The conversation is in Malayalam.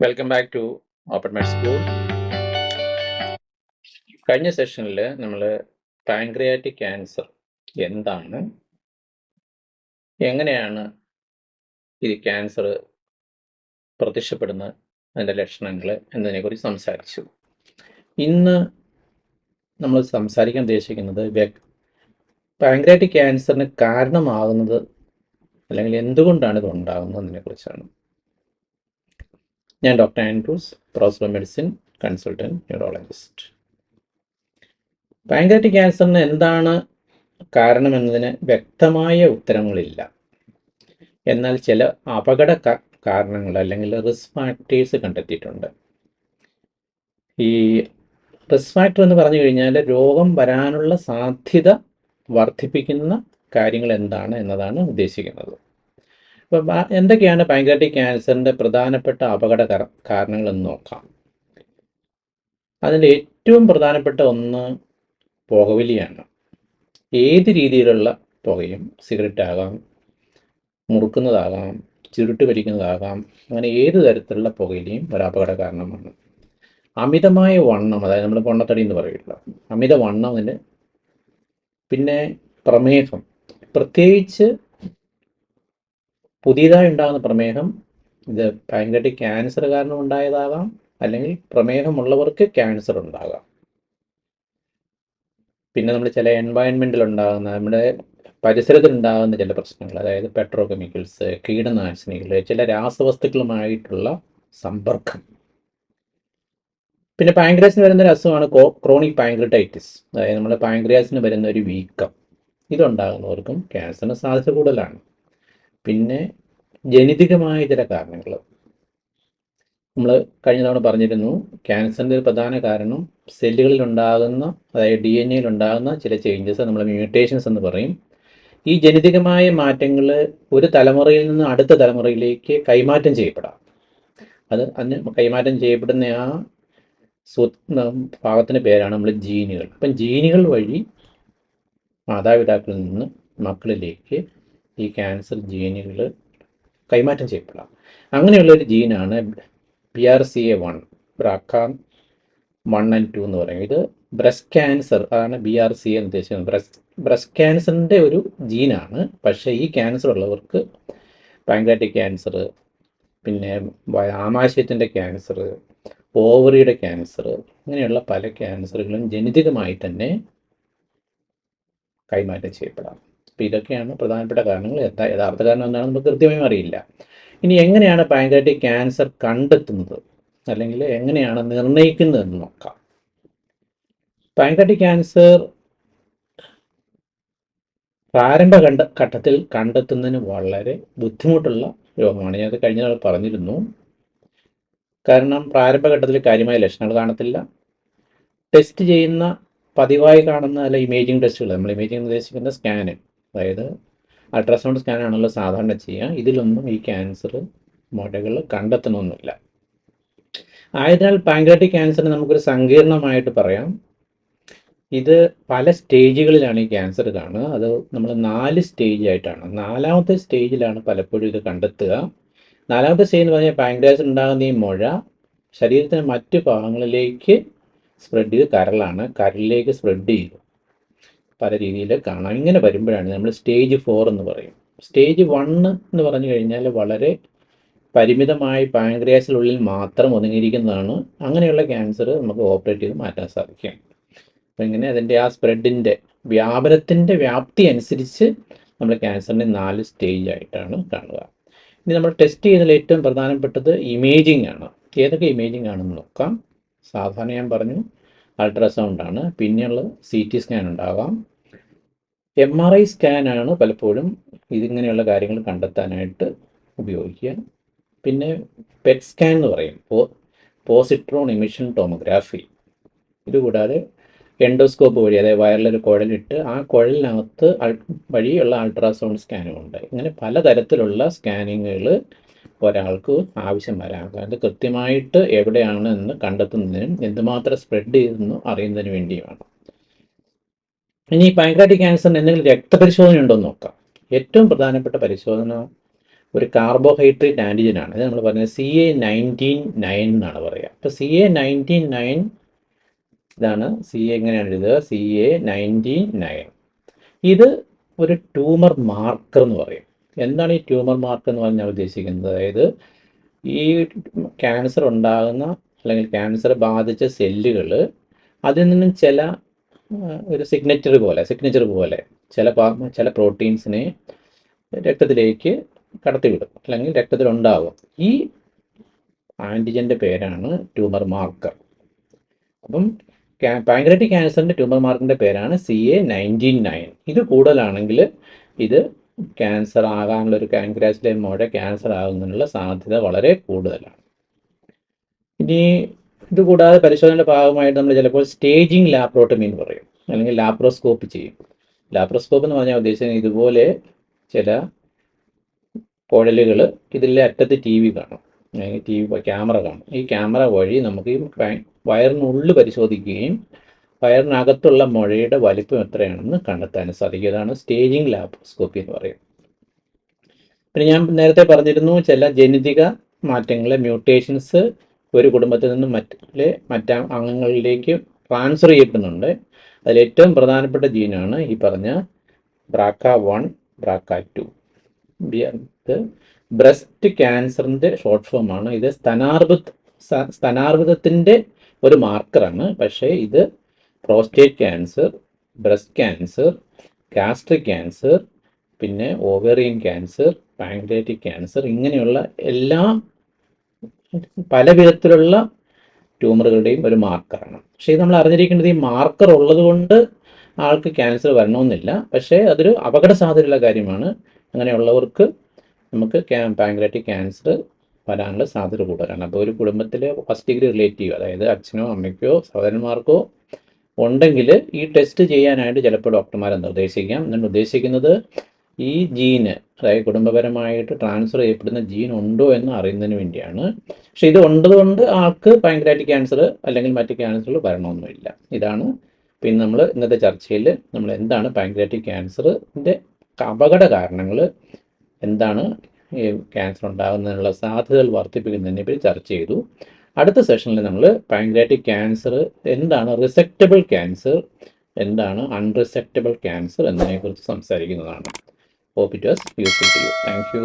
Welcome back to open med school. കഴിഞ്ഞ സെഷനിൽ നമ്മൾ പാൻക്രിയാറ്റിക് ക്യാൻസർ എന്താണ്, എങ്ങനെയാണ് ഈ ക്യാൻസർ പ്രത്യക്ഷപ്പെടുന്ന അതിൻ്റെ ലക്ഷണങ്ങൾ എന്നതിനെക്കുറിച്ച് സംസാരിച്ചു. ഇന്ന് നമ്മൾ സംസാരിക്കാൻ ഉദ്ദേശിക്കുന്നത് പാൻക്രിയാറ്റിക് ക്യാൻസറിന് കാരണമാകുന്നത് അല്ലെങ്കിൽ എന്തുകൊണ്ടാണ് ഇത് ഉണ്ടാകുന്നത് എന്നതിനെക്കുറിച്ചാണ്. ഞാൻ doctor Andrews, professor of medicine, consultant neurologist. Pancreatic ക്യാൻസറിന് എന്താണ് കാരണമെന്നതിന് വ്യക്തമായ ഉത്തരങ്ങളില്ല. എന്നാൽ ചില അപകട കാരണങ്ങൾ അല്ലെങ്കിൽ റിസ്ക് ഫാക്ടേഴ്സ് കണ്ടെത്തിയിട്ടുണ്ട്. ഈ റിസ്ക് ഫാക്ടർ എന്ന് പറഞ്ഞു കഴിഞ്ഞാൽ രോഗം വരാനുള്ള സാധ്യത വർദ്ധിപ്പിക്കുന്ന കാര്യങ്ങൾ എന്താണ് എന്നതാണ് ഉദ്ദേശിക്കുന്നത്. അപ്പം എന്തൊക്കെയാണ് പാൻക്രിയാറ്റിക് ക്യാൻസറിൻ്റെ പ്രധാനപ്പെട്ട അപകട കാരണങ്ങളെന്ന് നോക്കാം. അതിൽ ഏറ്റവും പ്രധാനപ്പെട്ട ഒന്ന് പുകവലിയാണ്. ഏത് രീതിയിലുള്ള പുകയും, സിഗരറ്റ് ആകാം, മുറുക്കുന്നതാകാം, ചുരുട്ട് വലിക്കുന്നതാകാം, അങ്ങനെ ഏത് തരത്തിലുള്ള പുകയിലെയും ഒരു അപകട കാരണമാണ്. അമിതമായ വണ്ണം, അതായത് നമ്മൾ പൊണ്ണത്തടി എന്ന് പറയില്ല, അമിത വണ്ണം അതിന്. പിന്നെ പ്രമേഹം, പ്രത്യേകിച്ച് പുതിയതായി ഉണ്ടാകുന്ന പ്രമേഹം, ഇത് പാൻക്രിയാറ്റിക് ക്യാൻസർ കാരണം ഉണ്ടായതാകാം, അല്ലെങ്കിൽ പ്രമേഹമുള്ളവർക്ക് ക്യാൻസർ ഉണ്ടാകാം. പിന്നെ നമ്മൾ ചില എൻവയൺമെൻറ്റിൽ ഉണ്ടാകുന്ന, നമ്മുടെ പരിസരത്തിലുണ്ടാകുന്ന ചില പ്രശ്നങ്ങൾ, അതായത് പെട്രോ കെമിക്കൽസ്, കീടനാശിനികൾ, ചില രാസവസ്തുക്കളുമായിട്ടുള്ള സമ്പർക്കം. പിന്നെ പാൻക്രിയാസിന് വരുന്ന ഒരു അസുഖമാണ് ക്രോണിക് പാൻക്രിയാറ്റൈറ്റിസ്, അതായത് നമ്മുടെ പാൻക്രിയാസിന് വരുന്ന ഒരു വീക്കം. ഇതുണ്ടാകുന്നവർക്കും ക്യാൻസറിന് സാധ്യത കൂടുതലാണ്. പിന്നെ ജനിതകമായ ചില കാരണങ്ങൾ, നമ്മൾ കഴിഞ്ഞ തവണ പറഞ്ഞിരുന്നു, ക്യാൻസറിൻ്റെ ഒരു പ്രധാന കാരണം സെല്ലുകളിൽ ഉണ്ടാകുന്ന, അതായത് DNA ഉണ്ടാകുന്ന ചില ചേഞ്ചസ്, നമ്മൾ മ്യൂട്ടേഷൻസ് എന്ന് പറയും. ഈ ജനിതകമായ മാറ്റങ്ങൾ ഒരു തലമുറയിൽ നിന്ന് അടുത്ത തലമുറയിലേക്ക് കൈമാറ്റം ചെയ്യപ്പെടാം. അതിന് കൈമാറ്റം ചെയ്യപ്പെടുന്ന ആ ഭാഗത്തിൻ്റെ പേരാണ് നമ്മൾ ജീനുകൾ. അപ്പം ജീനുകൾ വഴി മാതാപിതാക്കളിൽ നിന്ന് മക്കളിലേക്ക് ഈ ക്യാൻസർ ജീനുകൾ കൈമാറ്റം ചെയ്യപ്പെടാം. അങ്ങനെയുള്ളൊരു ജീനാണ് BRCA1, BRCA1 and 2 എന്ന് പറയും. ഇത് ബ്രസ്റ്റ് ക്യാൻസർ ആണ് BRCA എന്ന് ഉദ്ദേശിക്കുന്നത്. ബ്രസ്റ്റ് ക്യാൻസറിൻ്റെ ഒരു ജീനാണ്. പക്ഷേ ഈ ക്യാൻസർ ഉള്ളവർക്ക് പാൻക്രിയാറ്റിക് ക്യാൻസർ, പിന്നെ ആമാശയത്തിൻ്റെ ക്യാൻസർ, ഓവറിയുടെ ക്യാൻസർ, ഇങ്ങനെയുള്ള പല ക്യാൻസറുകളും ജനിതകമായി തന്നെ കൈമാറ്റം ചെയ്യപ്പെടാം. അപ്പോൾ ഇതൊക്കെയാണ് പ്രധാനപ്പെട്ട കാരണങ്ങൾ. യഥാർത്ഥ കാരണം എന്താണെന്ന് നമുക്ക് കൃത്യമായും അറിയില്ല. ഇനി എങ്ങനെയാണ് പാൻക്രിയാറ്റിക് ക്യാൻസർ കണ്ടെത്തുന്നത്, അല്ലെങ്കിൽ എങ്ങനെയാണ് നിർണ്ണയിക്കുന്നതെന്ന് നോക്കാം. പാൻക്രിയാറ്റിക് ക്യാൻസർ പ്രാരംഭ ഘട്ടത്തിൽ കണ്ടെത്തുന്നതിന് വളരെ ബുദ്ധിമുട്ടുള്ള രോഗമാണ്. ഞാനത് കഴിഞ്ഞ തവണ പറഞ്ഞിരുന്നു. കാരണം പ്രാരംഭഘട്ടത്തിൽ കാര്യമായ ലക്ഷണങ്ങൾ കാണത്തില്ല. ടെസ്റ്റ് ചെയ്യുന്ന പതിവായി കാണുന്ന അല്ല ഇമേജിംഗ് ടെസ്റ്റുകൾ, നമ്മൾ ഇമേജിംഗ് ഉദ്ദേശിക്കുന്ന സ്കാന്, അതായത് അൾട്രാസൗണ്ട് സ്കാനാണല്ലോ സാധാരണ ചെയ്യുക. ഇതിലൊന്നും ഈ ക്യാൻസർ മുഴകൾ കണ്ടെത്തണമെന്നില്ല. ആയതിനാൽ പാൻക്രിയാറ്റിക് ക്യാൻസറിന് നമുക്കൊരു സങ്കീർണമായിട്ട് പറയാം. ഇത് പല സ്റ്റേജുകളിലാണ് ഈ ക്യാൻസർ കാണുക. അത് നമ്മൾ 4 സ്റ്റേജായിട്ടാണ്. 4ാമത്തെ സ്റ്റേജിലാണ് പലപ്പോഴും ഇത് കണ്ടെത്തുക. 4ാമത്തെ സ്റ്റേജ് എന്ന് പറഞ്ഞാൽ പാൻക്രിയാസിൽ ഉണ്ടാകുന്ന ഈ മുഴ ശരീരത്തിന് മറ്റു ഭാഗങ്ങളിലേക്ക് സ്പ്രെഡ് ചെയ്ത്, കരളിലേക്ക് സ്പ്രെഡ് ചെയ്തു പല രീതിയിൽ കാണാം. ഇങ്ങനെ വരുമ്പോഴാണ് നമ്മൾ സ്റ്റേജ് 4 എന്ന് പറയും. സ്റ്റേജ് 1 എന്ന് പറഞ്ഞു കഴിഞ്ഞാൽ വളരെ പരിമിതമായി പാൻക്രിയാസിനുള്ളിൽ മാത്രം ഒതുങ്ങിയിരിക്കുന്നതാണ്. അങ്ങനെയുള്ള ക്യാൻസർ നമുക്ക് ഓപ്പറേറ്റ് ചെയ്ത് മാറ്റാൻ സാധിക്കും. അപ്പോൾ ഇങ്ങനെ അതിൻ്റെ ആ സ്പ്രെഡിൻ്റെ വ്യാപനത്തിൻ്റെ വ്യാപ്തി അനുസരിച്ച് നമ്മൾ ക്യാൻസറിനെ 4 സ്റ്റേജായിട്ടാണ് കാണുക. ഇനി നമ്മൾ ടെസ്റ്റ് ചെയ്യുന്നതിൽ ഏറ്റവും പ്രധാനപ്പെട്ടത് ഇമേജിംഗ് ആണ്. ഏതൊക്കെ ഇമേജിംഗ് ആണെന്ന് നോക്കാം. സാധാരണ ഞാൻ പറഞ്ഞു അൾട്രാസൗണ്ട് ആണ്. പിന്നെയുള്ള CT സ്കാൻ ഉണ്ടാകാം. MRI സ്കാനാണ് പലപ്പോഴും ഇതിങ്ങനെയുള്ള കാര്യങ്ങൾ കണ്ടെത്താനായിട്ട് ഉപയോഗിക്കുക. പിന്നെ PET സ്കാൻ എന്ന് പറയും, പോസിട്രോൺ എമിഷൻ ടോമോഗ്രാഫി. ഇതുകൂടാതെ എൻഡോസ്കോപ്പ് വഴി, അതായത് വയറിലൊരു കുഴലിട്ട് ആ കുഴലിനകത്ത് വഴിയുള്ള അൾട്രാസൗണ്ട് സ്കാനുമുണ്ട്. ഇങ്ങനെ പലതരത്തിലുള്ള സ്കാനിങ്ങുകൾ ഒരാൾക്ക് ആവശ്യം വരാം. അത് കൃത്യമായിട്ട് എവിടെയാണ് എന്ന് കണ്ടെത്തുന്നതിനും എന്തുമാത്രം സ്പ്രെഡ് ചെയ്തെന്ന് അറിയുന്നതിന് വേണ്ടിയുമാണ്. ഇനി പാൻക്രിയാറ്റിക് ക്യാൻസറിന് എന്തെങ്കിലും രക്തപരിശോധന ഉണ്ടോ എന്ന് നോക്കാം. ഏറ്റവും പ്രധാനപ്പെട്ട പരിശോധന ഒരു കാർബോഹൈഡ്രേറ്റ് ആൻറ്റിജനാണ്. ഇത് നമ്മൾ പറയുന്നത് CA19-9 എന്നാണ് പറയുക. അപ്പോൾ CA19-9 ഇതാണ് എങ്ങനെയാണ് എഴുതുക? CA19-9. ഇത് ഒരു ട്യൂമർ മാർക്കർ എന്ന് പറയും. എന്താണ് ഈ ട്യൂമർ മാർക്കർ എന്ന് പറഞ്ഞാൽ ഉദ്ദേശിക്കുന്നത്? അതായത് ഈ ക്യാൻസർ ഉണ്ടാകുന്ന അല്ലെങ്കിൽ ക്യാൻസർ ബാധിച്ച സെല്ലുകൾ അതിൽ നിന്നും ചില ഒരു സിഗ്നേച്ചർ പോലെ ചില പ്രോട്ടീൻസിനെ രക്തത്തിലേക്ക് കടത്തിവിടും അല്ലെങ്കിൽ രക്തത്തിലുണ്ടാകും. ഈ ആൻറ്റിജൻ്റെ പേരാണ് ട്യൂമർ മാർക്കർ. അപ്പം പാൻക്രിയാറ്റിക് ക്യാൻസറിൻ്റെ ട്യൂമർ മാർക്കറിൻ്റെ പേരാണ് CA19-9. ഇത് കൂടുതലാണെങ്കിൽ ഇത് ക്യാൻസർ ആകാനുള്ള ഒരു പാൻക്രിയാസിലെ മുഴ ക്യാൻസർ ആകുന്നതിനുള്ള സാധ്യത വളരെ കൂടുതലാണ്. ഇനി ഇതുകൂടാതെ പരിശോധനയുടെ ഭാഗമായിട്ട് നമ്മൾ ചിലപ്പോൾ സ്റ്റേജിങ് ലാപ്രോട്ടമി എന്ന് പറയും, അല്ലെങ്കിൽ ലാപ്രോസ്കോപ്പ് ചെയ്യും. ലാപ്രോസ്കോപ്പ് എന്ന് പറഞ്ഞാൽ ഉദ്ദേശിക്കുന്നത് ഇതുപോലെ ചില കുഴലുകൾ ഇതിലെ അറ്റത്ത് TV കാണും, അല്ലെങ്കിൽ ക്യാമറ കാണും. ഈ ക്യാമറ വഴി നമുക്ക് ഈ വയറിനുള്ളിൽ പരിശോധിക്കുകയും വയറിനകത്തുള്ള മുഴയുടെ വലിപ്പം എത്രയാണെന്ന് കണ്ടെത്താനും സാധിക്കും. അതാണ് സ്റ്റേജിങ് ലാപ്രോസ്കോപ്പി എന്ന് പറയുന്നത്. പിന്നെ ഞാൻ നേരത്തെ പറഞ്ഞിരുന്നു, ചില ജനിതക മാറ്റങ്ങളെ മ്യൂട്ടേഷൻസ് ഒരു കുടുംബത്തിൽ നിന്നും മറ്റ് അംഗങ്ങളിലേക്ക് ട്രാൻസ്ഫർ ചെയ്യപ്പെടുന്നുണ്ട്. അതിലേറ്റവും പ്രധാനപ്പെട്ട ജീനാണ് ഈ പറഞ്ഞ BRCA1, BRCA2. ഇത് ബ്രസ്റ്റ് ക്യാൻസറിൻ്റെ ഷോർട്ട് ഫോമാണ്. ഇത് സ്തനാർബുദത്തിൻ്റെ ഒരു മാർക്കറാണ്. പക്ഷേ ഇത് prostate cancer, breast cancer, gastric cancer, പിന്നെ ഓവേറിയൻ ക്യാൻസർ, പാൻക്രിയാറ്റിക് ക്യാൻസർ, ഇങ്ങനെയുള്ള എല്ലാ പല വിധത്തിലുള്ള ട്യൂമറുകളുടെയും ഒരു മാർക്കറാണ്. പക്ഷേ ഇത് നമ്മൾ അറിഞ്ഞിരിക്കേണ്ടത്, ഈ മാർക്കർ ഉള്ളത് കൊണ്ട് ആൾക്ക് ക്യാൻസർ വരണമെന്നില്ല. പക്ഷേ അതൊരു അപകട സാധ്യതയുള്ള കാര്യമാണ്. അങ്ങനെയുള്ളവർക്ക് നമുക്ക് പാൻക്രിയാറ്റിക് ക്യാൻസർ വരാനുള്ള സാധ്യത കൂടുതലാണ്. അപ്പോൾ ഒരു കുടുംബത്തിലെ ഫസ്റ്റ് ഡിഗ്രി റിലേറ്റീവ്, അതായത് അച്ഛനോ അമ്മയ്ക്കോ സഹോദരന്മാർക്കോ ഉണ്ടെങ്കിൽ ഈ ടെസ്റ്റ് ചെയ്യാനായിട്ട് ചിലപ്പോൾ ഡോക്ടർമാരെ നിർദ്ദേശിക്കാം. എന്നാണ് ഉദ്ദേശിക്കുന്നത്, ഈ ജീന്, അതായത് കുടുംബപരമായിട്ട് ട്രാൻസ്ഫർ ചെയ്യപ്പെടുന്ന ജീൻ ഉണ്ടോ എന്ന് അറിയുന്നതിന് വേണ്ടിയാണ്. പക്ഷെ ഇത് ഉണ്ടതുകൊണ്ട് ആൾക്ക് പാൻക്രിയാറ്റിക് ക്യാൻസർ അല്ലെങ്കിൽ മറ്റ് ക്യാൻസറുകൾ വരണമെന്നില്ല. ഇതാണ് പിന്നെ നമ്മൾ ഇന്നത്തെ ചർച്ചയിൽ നമ്മൾ എന്താണ് പാൻക്രിയാറ്റിക് ക്യാൻസറിൻ്റെ അപകട കാരണങ്ങൾ, എന്താണ് ഈ ക്യാൻസർ ഉണ്ടാകുന്നതിനുള്ള സാധ്യതകൾ വർദ്ധിപ്പിക്കുന്നതിനെ പറ്റി ചർച്ച ചെയ്തു. അടുത്ത സെഷനിൽ നമ്മൾ പാൻക്രിയാറ്റിക് ക്യാൻസർ എന്താണ്, റിസെക്റ്റബിൾ ക്യാൻസർ എന്താണ്, അൺറിസെക്റ്റബിൾ ക്യാൻസർ എന്നതിനെക്കുറിച്ച് സംസാരിക്കുന്നതാണ്. Hope it was useful to you. Thank you.